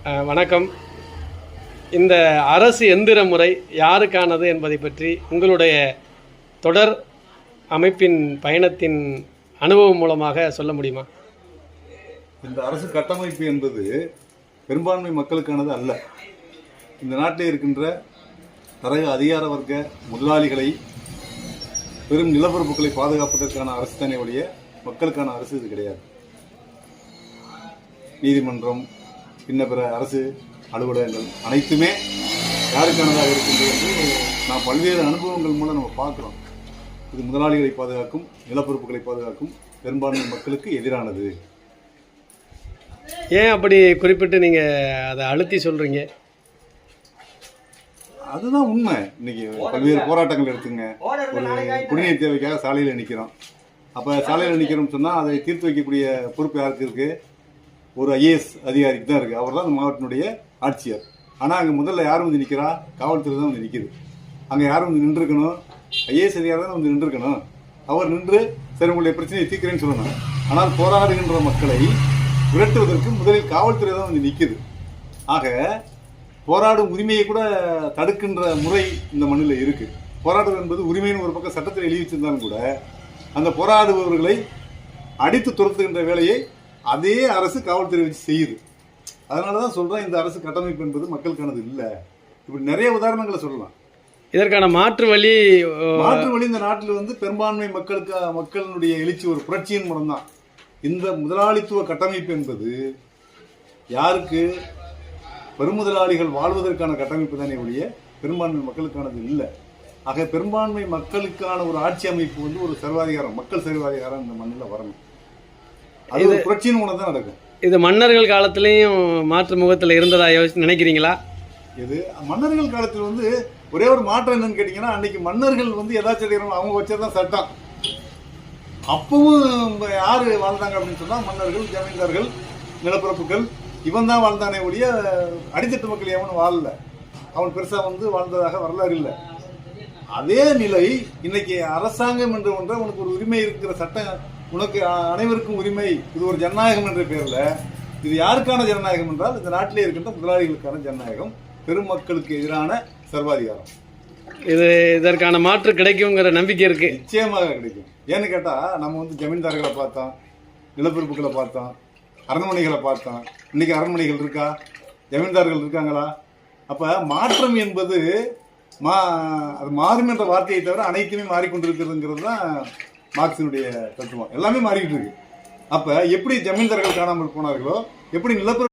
வணக்கம். இந்த அரசு எந்திர முறை யாருக்கானது என்பதை பற்றி உங்களுடைய தொடர் அமைப்பின் பயணத்தின் அனுபவம் மூலமாக சொல்ல முடியுமா? இந்த அரசு கட்டமைப்பு என்பது பெரும்பான்மை மக்களுக்கானது அல்ல. இந்த நாட்டில் இருக்கின்ற தரக அதிகார வர்க்க முதலாளிகளை, பெரும் நிலப்பரப்புகளை பாதுகாப்பதற்கான அரசு தானே ஒழிய மக்களுக்கான அரசு இது கிடையாது. நீதிமன்றம், பின்ன பிற அரசு அலுவலகங்கள் அனைத்துமே யாருக்கானதாக இருக்கின்றது என்று நாம் பல்வேறு அனுபவங்கள் மூலம் நம்ம பார்க்குறோம். இது முதலாளிகளை பாதுகாக்கும், நிலப்பரப்புகளை பாதுகாக்கும், பெரும்பான்மை மக்களுக்கு எதிரானது. ஏன் அப்படி குறிப்பிட்டு நீங்கள் அதை அழுத்தி சொல்கிறீங்க? அதுதான் உண்மை. இன்னைக்கு பல்வேறு போராட்டங்கள் எடுத்துங்க. ஒரு குடிநீர் தேவைக்காக சாலையில் நிற்கிறோம். அப்போ சாலையில் நிற்கிறோம்னு சொன்னால் அதை தீர்த்து வைக்கக்கூடிய பொறுப்பு யாருக்கு இருக்குது? ஒரு ஐஏஎஸ் அதிகாரிக்கு தான் இருக்குது. அவர் தான் அந்த மாவட்டத்தினுடைய ஆட்சியர். ஆனால் அங்கே முதல்ல யாரும் வந்து நிற்கிறா? காவல்துறை தான் வந்து நிற்கிது. அங்கே யாரும் வந்து நின்றுருக்கணும்? ஐஏஎஸ் அதிகாரி தான் வந்து நின்றுருக்கணும். அவர் நின்று சரி உங்களுடைய பிரச்சனையை தீர்க்கிறேன்னு சொல்லணும். ஆனால் போராடுகின்ற மக்களை விரட்டுவதற்கு முதலில் காவல்துறை தான் வந்து நிற்கிது. ஆக போராடும் உரிமையை கூட தடுக்கின்ற முறை இந்த மண்ணில் இருக்குது. போராடுவது என்பது உரிமைன்னு ஒரு பக்கம் சட்டத்தில் எழுதி வச்சிருந்தாலும் கூட அந்த போராடுபவர்களை அடித்து துரத்துகின்ற வேலையை அதே அரசு காவல்துறை வச்சு செய்யுது. அதனால தான் சொல்கிறேன், இந்த அரசு கட்டமைப்பு என்பது மக்களுக்கானது இல்லை. இப்படி நிறைய உதாரணங்களை சொல்லலாம். இதற்கான மாற்று வழி இந்த நாட்டில் வந்து பெரும்பான்மை மக்களுடைய எழுச்சி, ஒரு புரட்சியின் மூலம் தான். இந்த முதலாளித்துவ கட்டமைப்பு என்பது யாருக்கு? பெருமுதலாளிகள் வாழ்வதற்கான கட்டமைப்பு தானே ஒழிய பெரும்பான்மை மக்களுக்கானது இல்லை. ஆக பெரும்பான்மை மக்களுக்கான ஒரு ஆட்சி அமைப்பு வந்து ஒரு சர்வாதிகாரம், மக்கள் சர்வாதிகாரம் இந்த மண்ணில் வரணும். அது ஒரு புரட்சியின் மூலம் தான் நடக்கும். இது மன்னர்கள் காலத்திலையும் மாற்று முகத்தில் இருந்ததா நினைக்கிறீங்களா? இது மன்னர்கள் காலத்தில் வந்து ஒரே ஒரு மாற்றம் என்னன்னு கேட்டீங்கன்னா, அன்னைக்கு மன்னர்கள் வந்து ஏதாச்சும் அவங்க வச்சதான் சட்டம். அப்பவும் யாரு வாழ்ந்தாங்க அப்படின்னு சொன்னா மன்னர்கள், ஜமீன்தார்கள், நிலப்பரப்புகள், இவன் தான் வாழ்ந்தானே ஒழிய அடித்தட்டு மக்கள் எவனும் வாழல. அவன் பெருசா வந்து வாழ்ந்ததாக வரலாறு இல்லை. அதே நிலை இன்னைக்கு அரசாங்கம் என்று ஒன்றை உனக்கு ஒரு உரிமை இருக்கிற சட்டம், உனக்கு அனைவருக்கும் உரிமை, இது ஒரு ஜனநாயகம் என்ற பெயர்ல. இது யாருக்கான ஜனநாயகம் என்றால் இந்த நாட்டிலே இருக்கின்ற முதலாளிகளுக்கான ஜனநாயகம், பெருமக்களுக்கு எதிரான சர்வாதிகாரம். இதற்கான மாற்று கிடைக்குங்கிற நம்பிக்கை இருக்கு. நிச்சயமாக கிடைக்கும். ஏன்னு கேட்டா, நம்ம வந்து ஜமீன்தார்களை பார்த்தோம், நிலப்பரப்புகளை பார்த்தோம், அரண்மனைகளை பார்த்தோம். இன்னைக்கு அரண்மனைகள் இருக்கா? ஜமீன்தார்கள் இருக்காங்களா? அப்ப மாற்றம் என்பது அது மாறும் என்ற வார்த்தையை தவிர அனைத்துமே மாறிக்கொண்டிருக்கிறதுங்கிறது தான் மார்க்சினுடைய தத்துவம். எல்லாமே மாறிக்கிட்டு இருக்கு. அப்ப எப்படி ஜமீன்தார்கள் காணாமல் போனார்களோ, எப்படி நிலப்பரப்பு